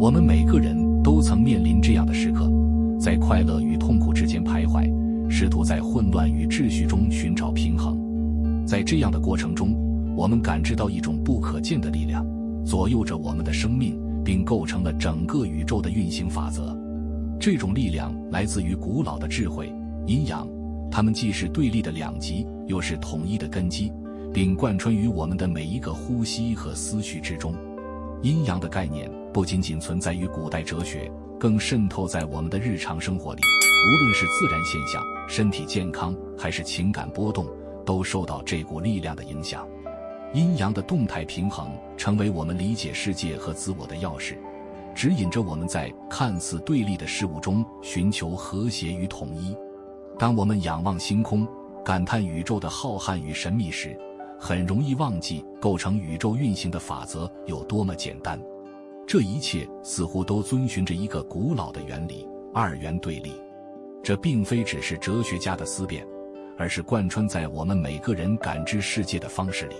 我们每个人都曾面临这样的时刻，在快乐与痛苦之间徘徊，试图在混乱与秩序中寻找平衡。在这样的过程中，我们感知到一种不可见的力量，左右着我们的生命，并构成了整个宇宙的运行法则。这种力量来自于古老的智慧，阴阳，它们既是对立的两极，又是统一的根基，并贯穿于我们的每一个呼吸和思绪之中。阴阳的概念不仅仅存在于古代哲学，更渗透在我们的日常生活里。无论是自然现象、身体健康，还是情感波动，都受到这股力量的影响。阴阳的动态平衡成为我们理解世界和自我的钥匙，指引着我们在看似对立的事物中寻求和谐与统一。当我们仰望星空，感叹宇宙的浩瀚与神秘时，很容易忘记构成宇宙运行的法则有多么简单。这一切似乎都遵循着一个古老的原理：二元对立。这并非只是哲学家的思辨，而是贯穿在我们每个人感知世界的方式里。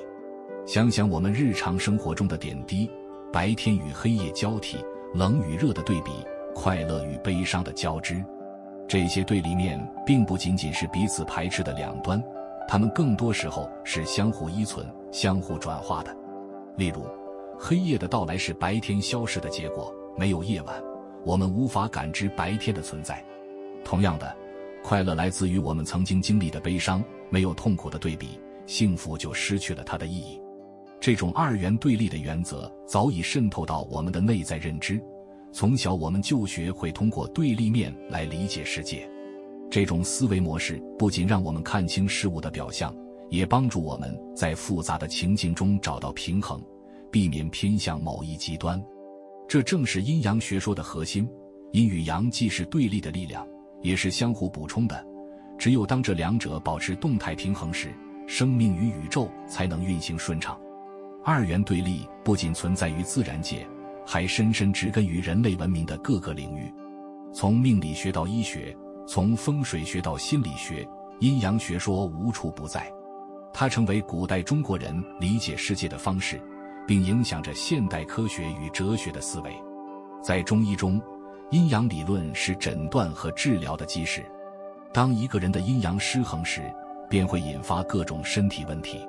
想想我们日常生活中的点滴，白天与黑夜交替，冷与热的对比，快乐与悲伤的交织。这些对立面并不仅仅是彼此排斥的两端，它们更多时候是相互依存、相互转化的。例如，黑夜的到来是白天消失的结果，没有夜晚，我们无法感知白天的存在。同样的，快乐来自于我们曾经经历的悲伤，没有痛苦的对比，幸福就失去了它的意义。这种二元对立的原则早已渗透到我们的内在认知，从小我们就学会通过对立面来理解世界。这种思维模式不仅让我们看清事物的表象，也帮助我们在复杂的情境中找到平衡，避免偏向某一极端。这正是阴阳学说的核心，阴与阳既是对立的力量，也是相互补充的。只有当这两者保持动态平衡时，生命与宇宙才能运行顺畅。二元对立不仅存在于自然界，还深深植根于人类文明的各个领域。从命理学到医学，从风水学到心理学，阴阳学说无处不在。它成为古代中国人理解世界的方式，并影响着现代科学与哲学的思维。在中医中，阴阳理论是诊断和治疗的基石。当一个人的阴阳失衡时，便会引发各种身体问题。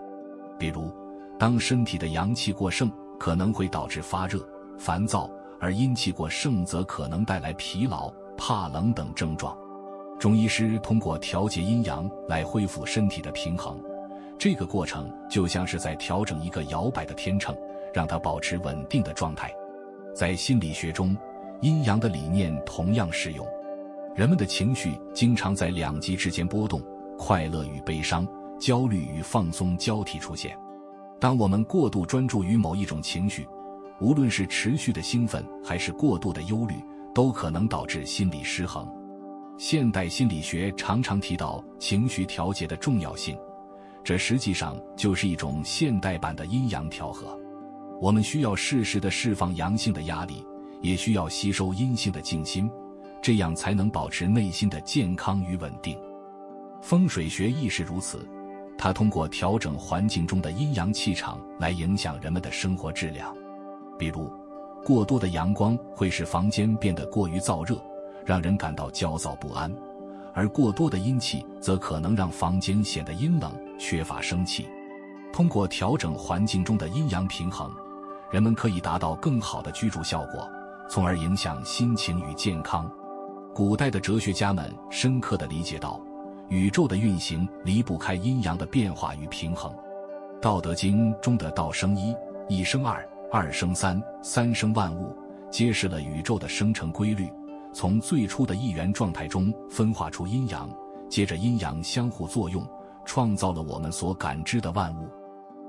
比如，当身体的阳气过盛，可能会导致发热、烦躁，而阴气过盛则可能带来疲劳、怕冷等症状。中医师通过调节阴阳来恢复身体的平衡，这个过程就像是在调整一个摇摆的天秤，让它保持稳定的状态。在心理学中，阴阳的理念同样适用。人们的情绪经常在两极之间波动，快乐与悲伤，焦虑与放松交替出现。当我们过度专注于某一种情绪，无论是持续的兴奋还是过度的忧虑，都可能导致心理失衡。现代心理学常常提到情绪调节的重要性，这实际上就是一种现代版的阴阳调和。我们需要适时地释放阳性的压力，也需要吸收阴性的静心，这样才能保持内心的健康与稳定。风水学亦是如此，它通过调整环境中的阴阳气场来影响人们的生活质量。比如，过多的阳光会使房间变得过于燥热，让人感到焦躁不安，而过多的阴气则可能让房间显得阴冷，缺乏生气。通过调整环境中的阴阳平衡，人们可以达到更好的居住效果，从而影响心情与健康。古代的哲学家们深刻地理解到，宇宙的运行离不开阴阳的变化与平衡。道德经中的道生一，一生二，二生三，三生万物，揭示了宇宙的生成规律，从最初的一元状态中分化出阴阳，接着阴阳相互作用，创造了我们所感知的万物。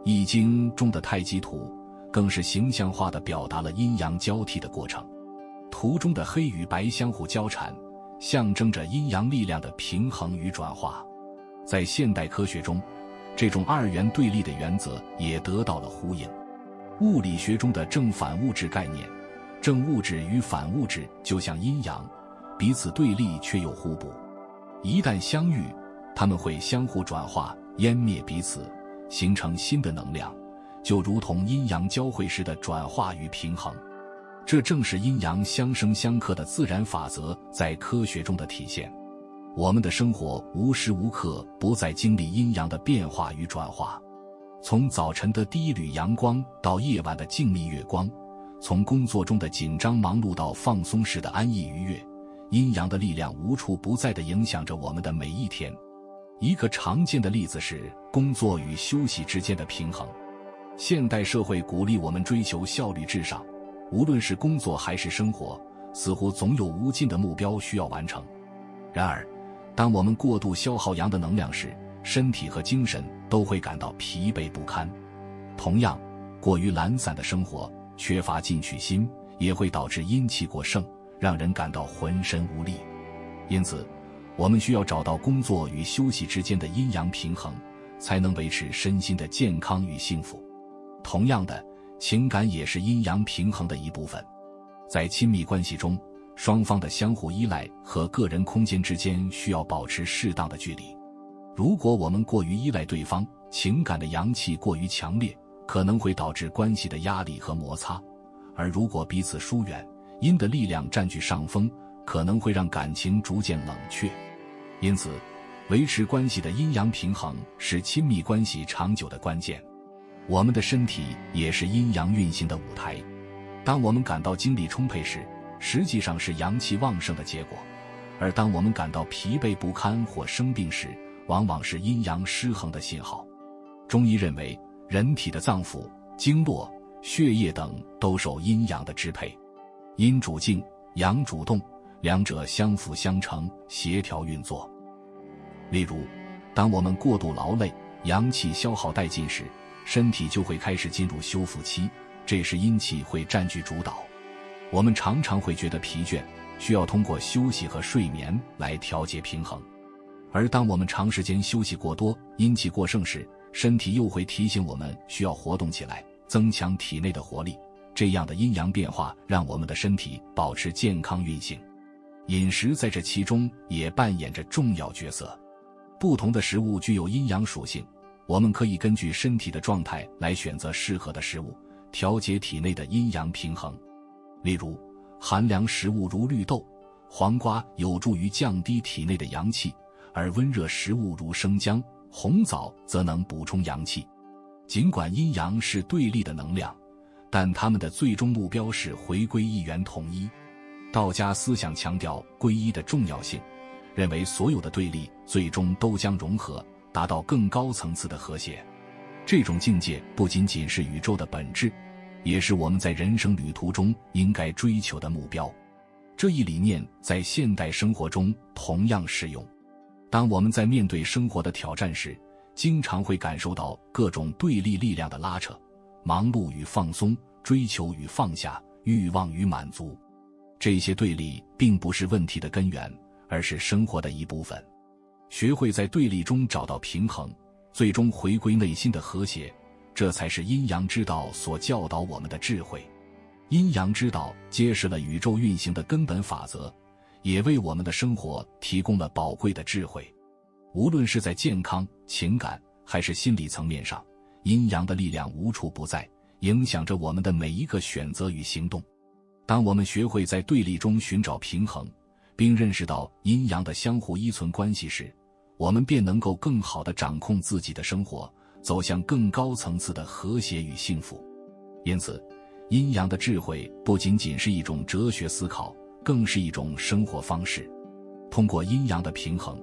易经中的太极图更是形象化地表达了阴阳交替的过程。图中的黑与白相互交缠，象征着阴阳力量的平衡与转化。在现代科学中，这种二元对立的原则也得到了呼应。物理学中的正反物质概念，正物质与反物质就像阴阳，彼此对立却又互补。一旦相遇，它们会相互转化，湮灭彼此，形成新的能量，就如同阴阳交汇时的转化与平衡。这正是阴阳相生相克的自然法则在科学中的体现。我们的生活无时无刻不在经历阴阳的变化与转化，从早晨的第一缕阳光到夜晚的静谧月光，从工作中的紧张忙碌到放松时的安逸愉悦，阴阳的力量无处不在地影响着我们的每一天。一个常见的例子是工作与休息之间的平衡。现代社会鼓励我们追求效率至上，无论是工作还是生活，似乎总有无尽的目标需要完成。然而，当我们过度消耗阳的能量时，身体和精神都会感到疲惫不堪。同样，过于懒散的生活，缺乏进取心，也会导致阴气过盛，让人感到浑身无力。因此，我们需要找到工作与休息之间的阴阳平衡，才能维持身心的健康与幸福。同样的，情感也是阴阳平衡的一部分。在亲密关系中，双方的相互依赖和个人空间之间需要保持适当的距离。如果我们过于依赖对方，情感的阳气过于强烈，可能会导致关系的压力和摩擦；而如果彼此疏远，阴的力量占据上风，可能会让感情逐渐冷却。因此，维持关系的阴阳平衡是亲密关系长久的关键。我们的身体也是阴阳运行的舞台。当我们感到精力充沛时，实际上是阳气旺盛的结果；而当我们感到疲惫不堪或生病时，往往是阴阳失衡的信号。中医认为，人体的脏腑、经络、血液等都受阴阳的支配。阴主静，阳主动，两者相辅相成，协调运作。例如，当我们过度劳累，阳气消耗殆尽时，身体就会开始进入修复期，这时阴气会占据主导。我们常常会觉得疲倦，需要通过休息和睡眠来调节平衡。而当我们长时间休息过多，阴气过盛时，身体又会提醒我们需要活动起来，增强体内的活力。这样的阴阳变化让我们的身体保持健康运行。饮食在这其中也扮演着重要角色。不同的食物具有阴阳属性，我们可以根据身体的状态来选择适合的食物，调节体内的阴阳平衡。例如，寒凉食物如绿豆、黄瓜有助于降低体内的阳气，而温热食物如生姜、红枣则能补充阳气。尽管阴阳是对立的能量，但它们的最终目标是回归一元统一。道家思想强调归一的重要性，认为所有的对立最终都将融合，达到更高层次的和谐。这种境界不仅仅是宇宙的本质，也是我们在人生旅途中应该追求的目标。这一理念在现代生活中同样适用。当我们在面对生活的挑战时，经常会感受到各种对立力量的拉扯，忙碌与放松，追求与放下，欲望与满足。这些对立并不是问题的根源，而是生活的一部分。学会在对立中找到平衡，最终回归内心的和谐，这才是阴阳之道所教导我们的智慧。阴阳之道揭示了宇宙运行的根本法则，也为我们的生活提供了宝贵的智慧。无论是在健康、情感还是心理层面上，阴阳的力量无处不在，影响着我们的每一个选择与行动。当我们学会在对立中寻找平衡，并认识到阴阳的相互依存关系时，我们便能够更好地掌控自己的生活，走向更高层次的和谐与幸福。因此，阴阳的智慧不仅仅是一种哲学思考，更是一种生活方式。通过阴阳的平衡，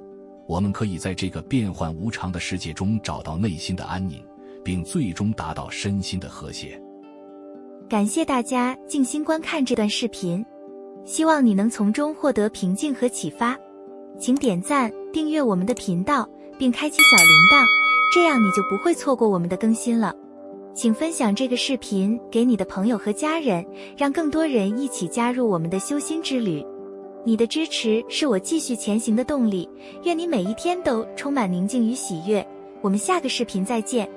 我们可以在这个变幻无常的世界中找到内心的安宁，并最终达到身心的和谐。感谢大家静心观看这段视频，希望你能从中获得平静和启发。请点赞、订阅我们的频道，并开启小铃铛，这样你就不会错过我们的更新了。请分享这个视频给你的朋友和家人，让更多人一起加入我们的修心之旅。你的支持是我继续前行的动力，愿你每一天都充满宁静与喜悦。我们下个视频再见。